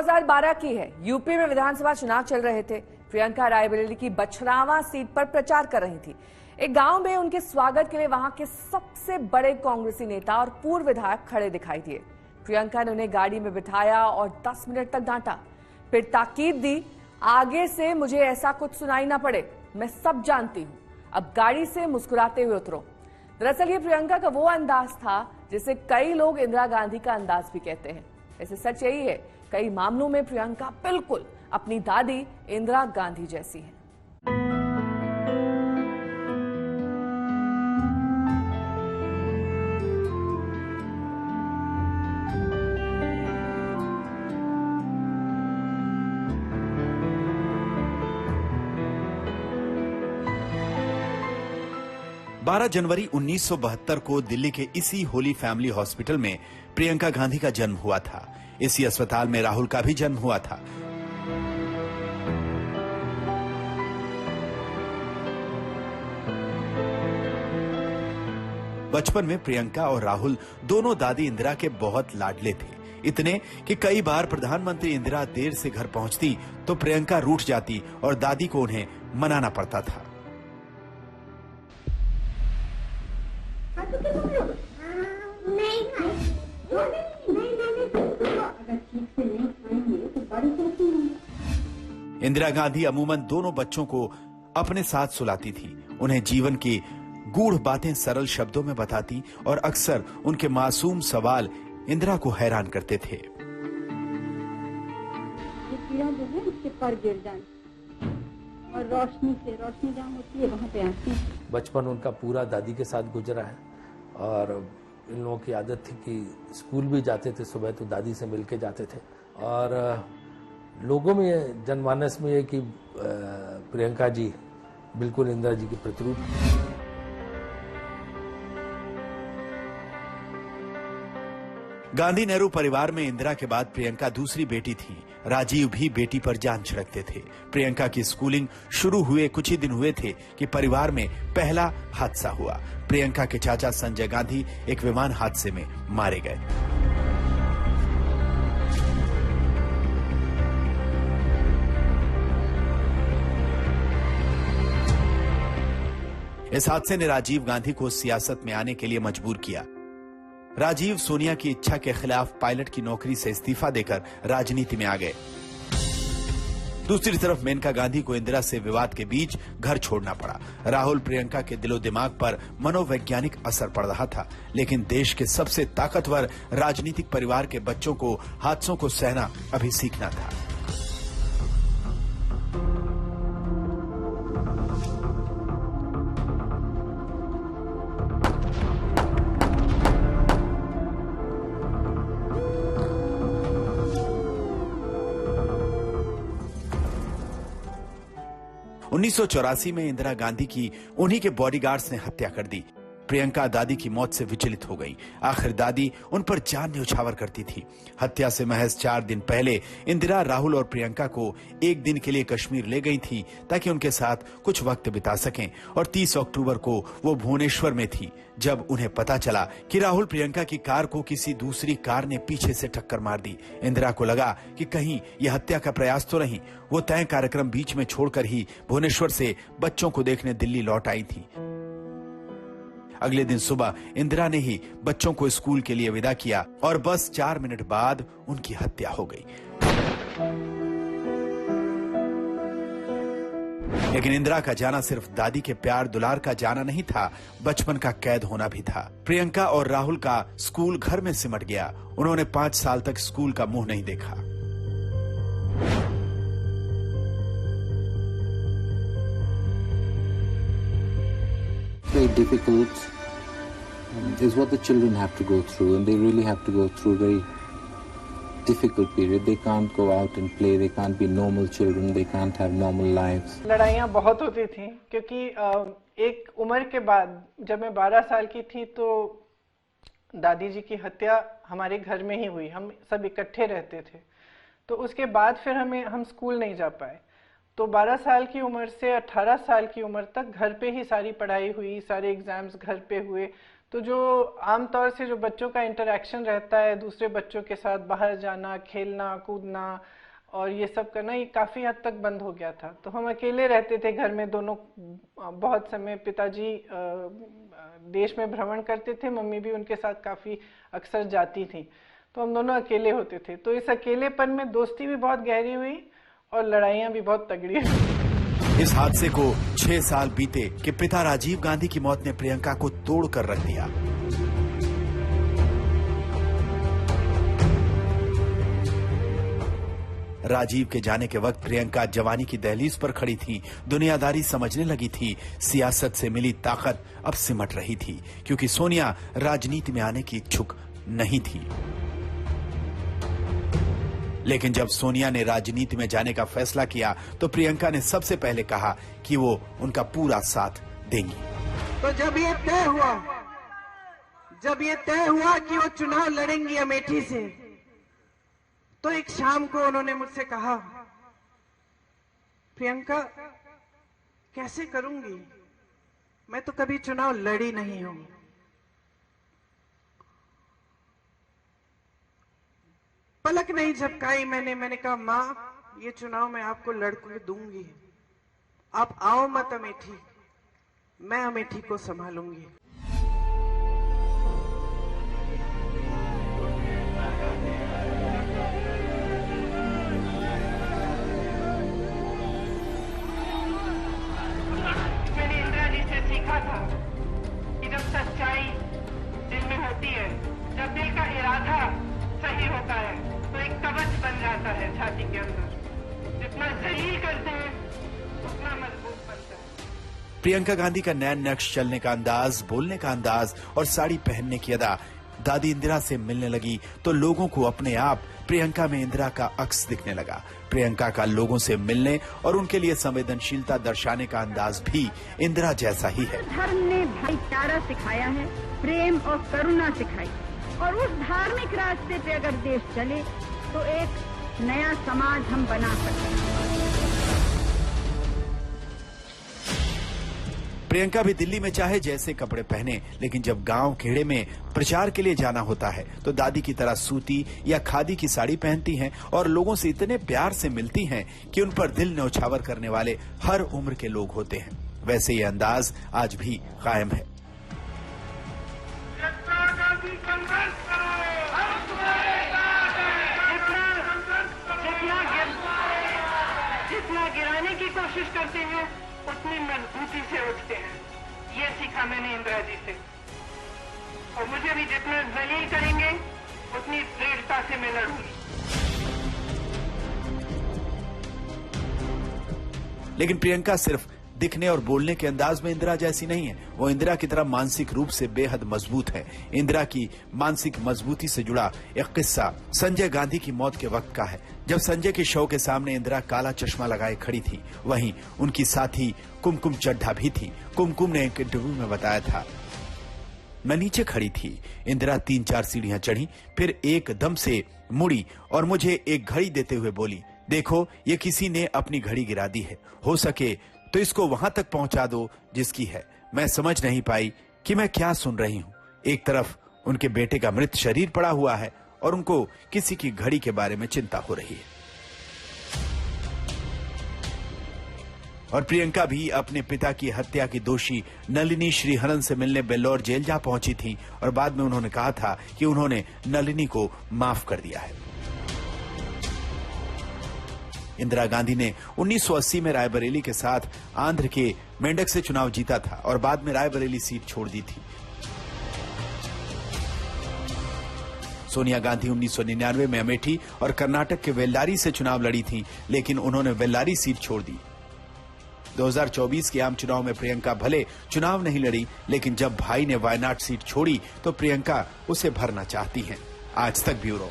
2012 की है। यूपी में विधानसभा चुनाव चल रहे थे। प्रियंका रायबरेली की बछरावा सीट पर प्रचार कर रही थी। एक गांव में उनके स्वागत के लिए वहां के सबसे बड़े कांग्रेसी नेता और पूर्व विधायक खड़े दिखाई दिए। प्रियंका ने उन्हें गाड़ी में बिठाया और 10 मिनट तक डांटा, फिर ताकीद दी, आगे से मुझे ऐसा कुछ सुनाई ना पड़े, मैं सब जानती हूं, अब गाड़ी से मुस्कुराते हुए उतरो। दरअसल ये प्रियंका का वो अंदाज था जिसे कई लोग इंदिरा गांधी का अंदाज भी कहते हैं। ऐसे सच यही है, कई मामलों में प्रियंका बिल्कुल अपनी दादी इंदिरा गांधी जैसी है। बारह जनवरी 1972 को दिल्ली के इसी होली फैमिली हॉस्पिटल में प्रियंका गांधी का जन्म हुआ था। इसी अस्पताल में राहुल का भी जन्म हुआ था। बचपन में प्रियंका और राहुल दोनों दादी इंदिरा के बहुत लाडले थे, इतने कि कई बार प्रधानमंत्री इंदिरा देर से घर पहुंचती तो प्रियंका रूठ जाती और दादी को उन्हें मनाना पड़ता था। इंदिरा गांधी अमूमन दोनों बच्चों को अपने साथ सुलाती थी, उन्हें जीवन की गूढ़ बातें सरल शब्दों में बताती और अक्सर उनके मासूम सवाल इंदिरा को हैरान करते थे। ये कीड़ा जो है उसके पर गिर जाए और रोशनी जहाँ होती है वहाँ पे आती है। बचपन उनका पूरा दादी के साथ गुजरा है और इन लोगों की आदत थी कि स्कूल भी जाते थे सुबह तो दादी से मिलके जाते थे। और लोगों में जनमानस में है कि प्रियंका जी बिल्कुल इंदिरा जी की प्रतिरूप। गांधी नेहरू परिवार में इंदिरा के बाद प्रियंका दूसरी बेटी थी। राजीव भी बेटी पर जान छिड़कते थे। प्रियंका की स्कूलिंग शुरू हुए कुछ ही दिन हुए थे कि परिवार में पहला हादसा हुआ। प्रियंका के चाचा संजय गांधी एक विमान हादसे में मारे गए। इस हादसे ने राजीव गांधी को सियासत में आने के लिए मजबूर किया। राजीव सोनिया की इच्छा के खिलाफ पायलट की नौकरी से इस्तीफा देकर राजनीति में आ गए। दूसरी तरफ मेनका गांधी को इंदिरा से विवाद के बीच घर छोड़ना पड़ा। राहुल प्रियंका के दिलो दिमाग पर मनोवैज्ञानिक असर पड़ रहा था, लेकिन देश के सबसे ताकतवर राजनीतिक परिवार के बच्चों को हादसों को सहना अभी सीखना था। उन्नीस 1984 में इंदिरा गांधी की उन्हीं के बॉडीगार्ड्स ने हत्या कर दी। प्रियंका दादी की मौत से विचलित हो गई। आखिर दादी उन पर जान न्यौछावर करती थी। हत्या से महज 4 दिन पहले इंदिरा राहुल और प्रियंका को एक दिन के लिए कश्मीर ले गई थी ताकि उनके साथ कुछ वक्त बिता सकें। और 30 अक्टूबर को वो भुवनेश्वर में थी जब उन्हें पता चला कि राहुल प्रियंका की कार को किसी दूसरी कार ने पीछे से टक्कर मार दी। इंदिरा को लगा कि कहीं यह हत्या का प्रयास तो नहीं। वो तय कार्यक्रम बीच में छोड़कर ही भुवनेश्वर से बच्चों को देखने दिल्ली लौट आई थी। अगले दिन सुबह इंदिरा ने ही बच्चों को स्कूल के लिए विदा किया और बस 4 मिनट बाद उनकी हत्या हो गई। लेकिन इंदिरा का जाना सिर्फ दादी के प्यार दुलार का जाना नहीं था, बचपन का कैद होना भी था। प्रियंका और राहुल का स्कूल घर में सिमट गया। उन्होंने 5 साल तक स्कूल का मुंह नहीं देखा। Very difficult is what the children have to go through, and they really have to go through a very difficult period. They can't go out and play, they can't be normal children, they can't have normal lives. लड़ाइयाँ बहुत होती थी क्योंकि एक उम्र के बाद जब मैं 12 साल की थी तो दादी जी की हत्या हमारे घर में ही हुई। हम सब इकट्ठे रहते थे, तो उसके बाद फिर हम स्कूल नहीं जा पाए। तो 12 साल की उम्र से 18 साल की उम्र तक घर पे ही सारी पढ़ाई हुई, सारे एग्जाम्स घर पे हुए। तो जो आमतौर से जो बच्चों का इंटरेक्शन रहता है दूसरे बच्चों के साथ, बाहर जाना, खेलना कूदना और ये सब करना, ये काफ़ी हद तक बंद हो गया था। तो हम अकेले रहते थे घर में दोनों। बहुत समय पिताजी देश में भ्रमण करते थे, मम्मी भी उनके साथ काफ़ी अक्सर जाती थी, तो हम दोनों अकेले होते थे। तो इस अकेलेपन में दोस्ती भी बहुत गहरी हुई और लड़ाइयाँ भी बहुत तगड़ी हुई। इस हादसे को 6 साल बीते कि पिता राजीव गांधी की मौत ने प्रियंका को तोड़ कर रख दिया। राजीव के जाने के वक्त प्रियंका जवानी की दहलीज पर खड़ी थी, दुनियादारी समझने लगी थी, सियासत से मिली ताकत अब सिमट रही थी, क्योंकि सोनिया राजनीति में आने की इच्छुक नहीं थी। लेकिन जब सोनिया ने राजनीति में जाने का फैसला किया तो प्रियंका ने सबसे पहले कहा कि वो उनका पूरा साथ देंगी। तो जब ये तय हुआ कि वो चुनाव लड़ेंगी अमेठी से, तो एक शाम को उन्होंने मुझसे कहा, प्रियंका कैसे करूंगी, मैं तो कभी चुनाव लड़ी नहीं हूं। पलक नहीं झपकाई मैंने कहा, मां ये चुनाव मैं आपको लड़के दूंगी, आप आओ मत अमेठी, मैं अमेठी को संभालूंगी। मैंने इंदिरा जी से सीखा था कि जब सच्चाई दिल में होती है, जब दिल का इरादा सही होता है तो एक कवच बन जाता है छाती के अंदर। जितना जलील करते हैं उतना मजबूत बनता है। प्रियंका गांधी का नैन नक्श, चलने का अंदाज, बोलने का अंदाज और साड़ी पहनने की अदा दादी इंदिरा से मिलने लगी तो लोगों को अपने आप प्रियंका में इंदिरा का अक्स दिखने लगा। प्रियंका का लोगों से मिलने और उनके लिए संवेदनशीलता दर्शाने का अंदाज भी इंदिरा जैसा ही है। धर्म ने भाईचारा सिखाया है, प्रेम और करुणा सिखाई, और उस धार्मिक रास्ते पे अगर देश चले तो एक नया समाज हम बना सकते हैं। प्रियंका भी दिल्ली में चाहे जैसे कपड़े पहने, लेकिन जब गांव खेड़े में प्रचार के लिए जाना होता है तो दादी की तरह सूती या खादी की साड़ी पहनती हैं और लोगों से इतने प्यार से मिलती हैं कि उन पर दिल न्यौछावर करने वाले हर उम्र के लोग होते हैं। वैसे ये अंदाज आज भी कायम है। जितना गिराने की कोशिश करते हैं उतनी मजबूती से उठते हैं, ये सीखा मैंने इंदिरा जी से। और मुझे भी जितना जलील करेंगे उतनी दृढ़ता से मैं लड़ूंगी। लेकिन प्रियंका सिर्फ दिखने और बोलने के अंदाज में इंदिरा जैसी नहीं है, वो इंदिरा की तरह मानसिक रूप से बेहद मजबूत है। इंदिरा की मानसिक मजबूती से जुड़ा एक किस्सा संजय गांधी की मौत के वक्त का है। जब संजय के शव के सामने इंदिरा काला चश्मा लगाए खड़ी थी, वहीं उनकी साथी कुमकुम चड्ढा भी थी। कुमकुम ने एक इंटरव्यू में बताया था, मैं नीचे खड़ी थी, इंदिरा 3-4 सीढ़ियां चढ़ी, फिर एकदम से मुड़ी और मुझे एक घड़ी देते हुए बोली, देखो ये किसी ने अपनी घड़ी गिरा दी है, हो सके तो इसको वहां तक पहुंचा दो जिसकी है। मैं समझ नहीं पाई कि मैं क्या सुन रही हूं। एक तरफ उनके बेटे का मृत शरीर पड़ा हुआ है और उनको किसी की घड़ी के बारे में चिंता हो रही है। और प्रियंका भी अपने पिता की हत्या की दोषी नलिनी श्रीहरन से मिलने बेल्लौर जेल जा पहुंची थी और बाद में उन्होंने कहा था कि उन्होंने नलिनी को माफ कर दिया है। इंदिरा गांधी ने 1980 में रायबरेली के साथ आंध्र के मेंढक से चुनाव जीता था और बाद में रायबरेली सीट छोड़ दी थी। सोनिया गांधी 1999 में अमेठी और कर्नाटक के वेल्लारी से चुनाव लड़ी थी, लेकिन उन्होंने वेल्लारी सीट छोड़ दी। 2024 के आम चुनाव में प्रियंका भले चुनाव नहीं लड़ी, लेकिन जब भाई ने वायनाड सीट छोड़ी तो प्रियंका उसे भरना चाहती हैं। आज तक ब्यूरो।